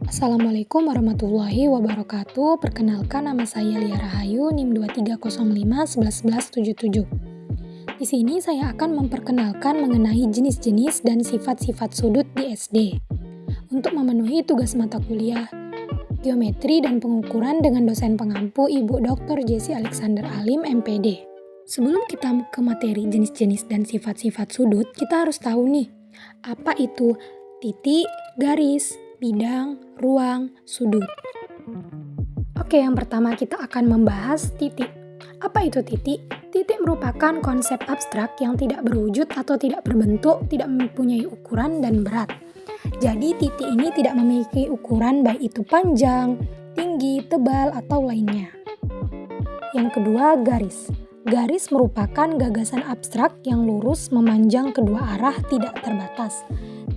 Assalamualaikum warahmatullahi wabarakatuh. Perkenalkan, nama saya Lia Rahayu, NIM 2305 111177. Di sini saya akan memperkenalkan mengenai jenis-jenis dan sifat-sifat sudut di SD. Untuk memenuhi tugas mata kuliah Geometri dan Pengukuran dengan dosen pengampu Ibu Dr. Jessi Alexander Alim, MPD. Sebelum kita ke materi jenis-jenis dan sifat-sifat sudut, kita harus tahu nih, apa itu titik, garis, bidang, ruang, sudut. Oke, yang pertama kita akan membahas titik. Apa itu titik? Titik merupakan konsep abstrak yang tidak berwujud atau tidak berbentuk, tidak mempunyai ukuran dan berat. Jadi titik ini tidak memiliki ukuran baik itu panjang, tinggi, tebal, atau lainnya. Yang kedua, garis. Garis merupakan gagasan abstrak yang lurus memanjang kedua arah tidak terbatas.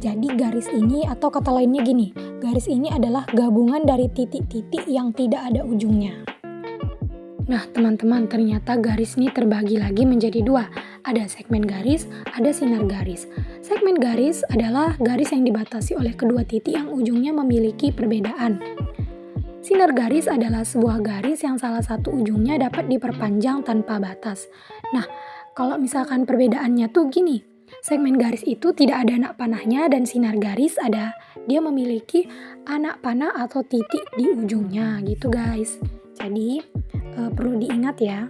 Jadi garis ini atau kata lainnya gini, garis ini adalah gabungan dari titik-titik yang tidak ada ujungnya. Nah teman-teman, ternyata garis ini terbagi lagi menjadi dua. Ada segmen garis, ada sinar garis. Segmen garis adalah garis yang dibatasi oleh kedua titik yang ujungnya memiliki perbedaan. Sinar garis adalah sebuah garis yang salah satu ujungnya dapat diperpanjang tanpa batas. Nah, kalau misalkan perbedaannya tuh gini, segmen garis itu tidak ada anak panahnya dan sinar garis dia memiliki anak panah atau titik di ujungnya gitu guys. Jadi perlu diingat ya.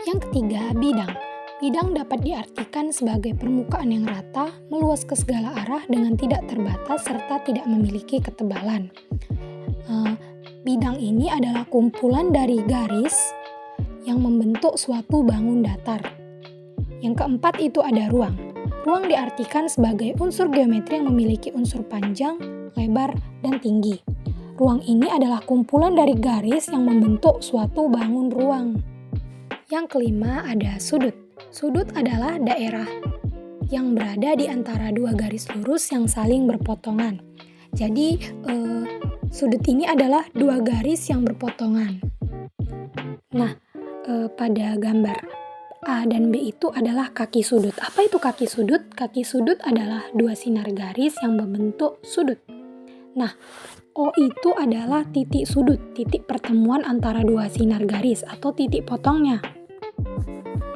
Yang ketiga, bidang. Bidang dapat diartikan sebagai permukaan yang rata, meluas ke segala arah dengan tidak terbatas serta tidak memiliki ketebalan. Bidang ini adalah kumpulan dari garis yang membentuk suatu bangun datar. Yang keempat itu ada ruang. Ruang diartikan sebagai unsur geometri yang memiliki unsur panjang, lebar, dan tinggi. Ruang ini adalah kumpulan dari garis yang membentuk suatu bangun ruang. Yang kelima ada sudut. Sudut adalah daerah yang berada di antara dua garis lurus yang saling berpotongan. Jadi sudut ini adalah dua garis yang berpotongan. Nah, pada gambar A dan B itu adalah kaki sudut. Apa itu kaki sudut? Kaki sudut adalah dua sinar garis yang membentuk sudut. Nah, O itu adalah titik sudut, titik pertemuan antara dua sinar garis atau titik potongnya.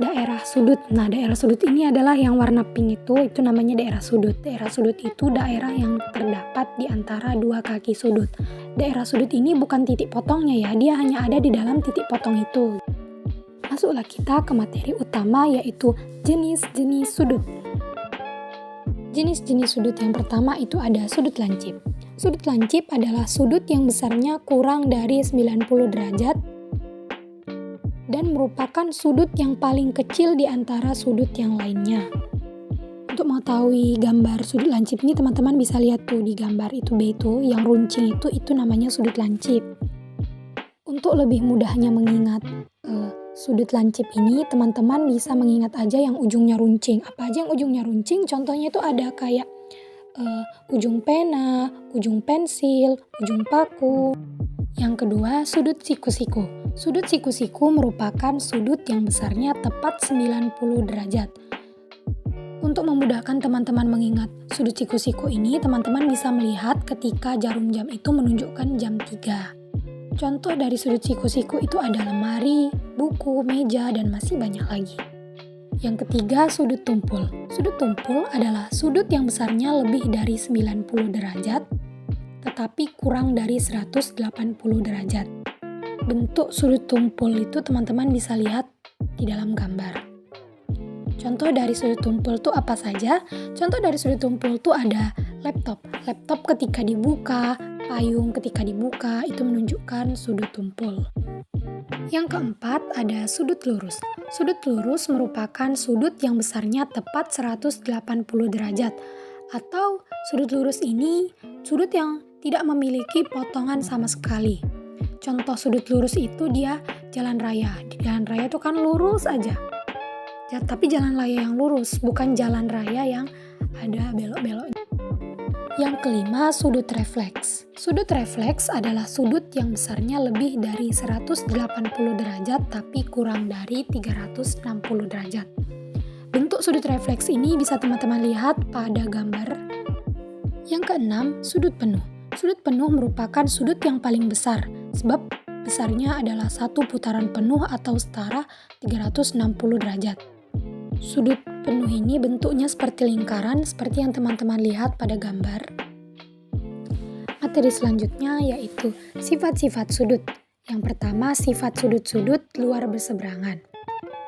Daerah sudut. Nah, daerah sudut ini adalah yang warna pink itu namanya daerah sudut. Daerah sudut itu daerah yang terdapat di antara dua kaki sudut. Daerah sudut ini bukan titik potongnya ya, dia hanya ada di dalam titik potong itu. Masuklah kita ke materi utama yaitu jenis-jenis sudut. Jenis-jenis sudut yang pertama itu ada sudut lancip. Sudut lancip adalah sudut yang besarnya kurang dari 90 derajat dan merupakan sudut yang paling kecil di antara sudut yang lainnya. Untuk mengetahui gambar sudut lancip ini teman-teman bisa lihat tuh di gambar itu B itu yang runcing itu namanya sudut lancip. Untuk lebih mudahnya mengingat sudut lancip ini, teman-teman bisa mengingat aja yang ujungnya runcing. Apa aja yang ujungnya runcing? Contohnya itu ada kayak ujung pena, ujung pensil, ujung paku. Yang kedua, sudut siku-siku. Sudut siku-siku merupakan sudut yang besarnya tepat 90 derajat. Untuk memudahkan teman-teman mengingat sudut siku-siku ini, teman-teman bisa melihat ketika jarum jam itu menunjukkan jam 3. Contoh dari sudut siku-siku itu ada lemari, buku, meja, dan masih banyak lagi. Yang ketiga, sudut tumpul. Sudut tumpul adalah sudut yang besarnya lebih dari 90 derajat, tetapi kurang dari 180 derajat. Bentuk sudut tumpul itu teman-teman bisa lihat di dalam gambar. Contoh dari sudut tumpul itu apa saja? Contoh dari sudut tumpul itu ada laptop. Laptop ketika dibuka, payung ketika dibuka, itu menunjukkan sudut tumpul. Yang keempat ada sudut lurus. Sudut lurus merupakan sudut yang besarnya tepat 180 derajat. Atau sudut lurus ini sudut yang tidak memiliki potongan sama sekali. Contoh sudut lurus itu dia jalan raya. Di jalan raya itu kan lurus aja. Tapi jalan raya yang lurus, bukan jalan raya yang ada belok-beloknya. Yang kelima, sudut refleks. Sudut refleks adalah sudut yang besarnya lebih dari 180 derajat tapi kurang dari 360 derajat. Bentuk sudut refleks ini bisa teman-teman lihat pada gambar. Yang keenam, sudut penuh. Sudut penuh merupakan sudut yang paling besar, sebab besarnya adalah satu putaran penuh atau setara 360 derajat. Sudut penuh ini bentuknya seperti lingkaran, seperti yang teman-teman lihat pada gambar. Materi selanjutnya yaitu sifat-sifat sudut. Yang pertama, sifat sudut-sudut luar berseberangan,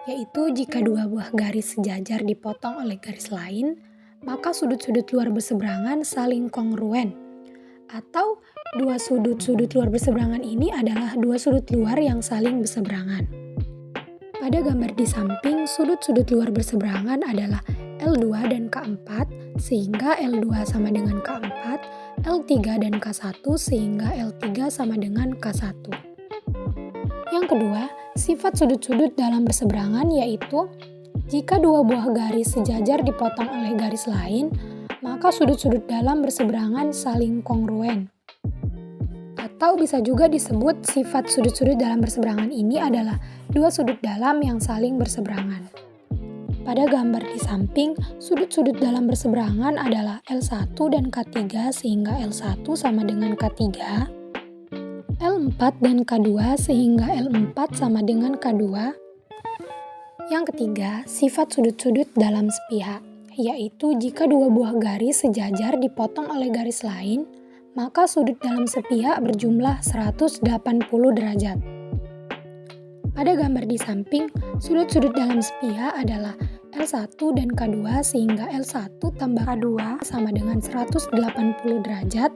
yaitu jika dua buah garis sejajar dipotong oleh garis lain, maka sudut-sudut luar berseberangan saling kongruen. Atau dua sudut-sudut luar berseberangan ini adalah dua sudut luar yang saling berseberangan. Pada gambar di samping, sudut-sudut luar berseberangan adalah L2 dan K4 sehingga L2 sama dengan K4, L3 dan K1 sehingga L3 sama dengan K1. Yang kedua, sifat sudut-sudut dalam berseberangan yaitu jika dua buah garis sejajar dipotong oleh garis lain, maka sudut-sudut dalam berseberangan saling kongruen. Atau bisa juga disebut sifat sudut-sudut dalam berseberangan ini adalah dua sudut dalam yang saling berseberangan. Pada gambar di samping, sudut-sudut dalam berseberangan adalah L1 dan K3 sehingga L1 sama dengan K3, L4 dan K2 sehingga L4 sama dengan K2. Yang ketiga, sifat sudut-sudut dalam sepihak, yaitu jika dua buah garis sejajar dipotong oleh garis lain, maka sudut dalam sepihak berjumlah 180 derajat. Pada gambar di samping, sudut-sudut dalam sepihak adalah L1 dan K2 sehingga L1 tambah K2 sama dengan 180 derajat,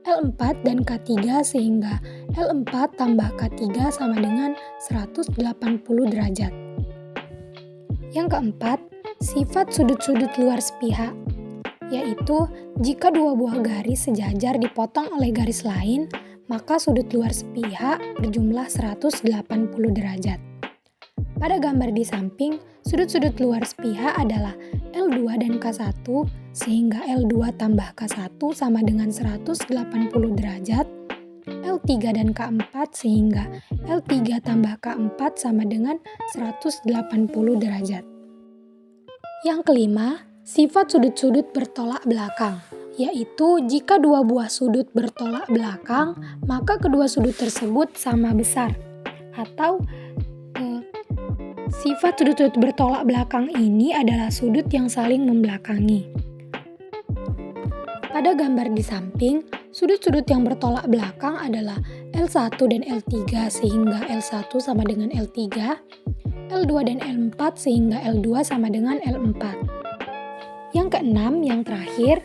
L4 dan K3 sehingga L4 tambah K3 sama dengan 180 derajat. Yang keempat, sifat sudut-sudut luar sepihak, yaitu jika dua buah garis sejajar dipotong oleh garis lain, maka sudut luar sepihak berjumlah 180 derajat. Pada gambar di samping, sudut-sudut luar sepihak adalah L2 dan K1 sehingga L2 tambah K1 sama dengan 180 derajat, L3 dan K4 sehingga L3 tambah K4 sama dengan 180 derajat. Yang kelima, sifat sudut-sudut bertolak belakang, yaitu jika dua buah sudut bertolak belakang, maka kedua sudut tersebut sama besar. Atau sifat sudut-sudut bertolak belakang ini adalah sudut yang saling membelakangi. Pada gambar di samping, sudut-sudut yang bertolak belakang adalah L1 dan L3 sehingga L1 sama dengan L3, L2 dan L4 sehingga L2 sama dengan L4. Yang keenam, yang terakhir,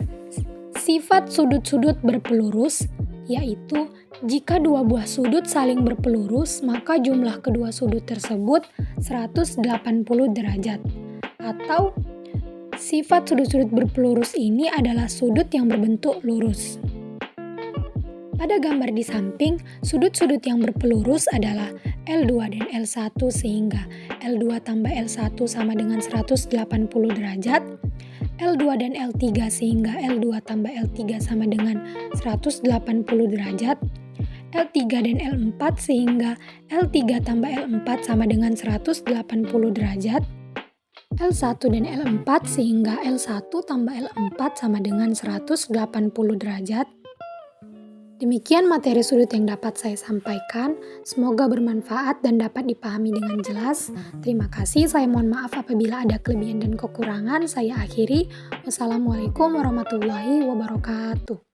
sifat sudut-sudut berpelurus, yaitu jika dua buah sudut saling berpelurus, maka jumlah kedua sudut tersebut 180 derajat. Atau sifat sudut-sudut berpelurus ini adalah sudut yang berbentuk lurus. Pada gambar di samping, sudut-sudut yang berpelurus adalah L2 dan L1 sehingga L2 tambah L1 sama dengan 180 derajat, L2 dan L3 sehingga L2 tambah L3 sama dengan 180 derajat, L3 dan L4 sehingga L3 tambah L4 sama dengan 180 derajat, L1 dan L4 sehingga L1 tambah L4 sama dengan 180 derajat. Demikian materi sudut yang dapat saya sampaikan. Semoga bermanfaat dan dapat dipahami dengan jelas. Terima kasih. Saya mohon maaf apabila ada kelebihan dan kekurangan. Saya akhiri. Wassalamualaikum warahmatullahi wabarakatuh.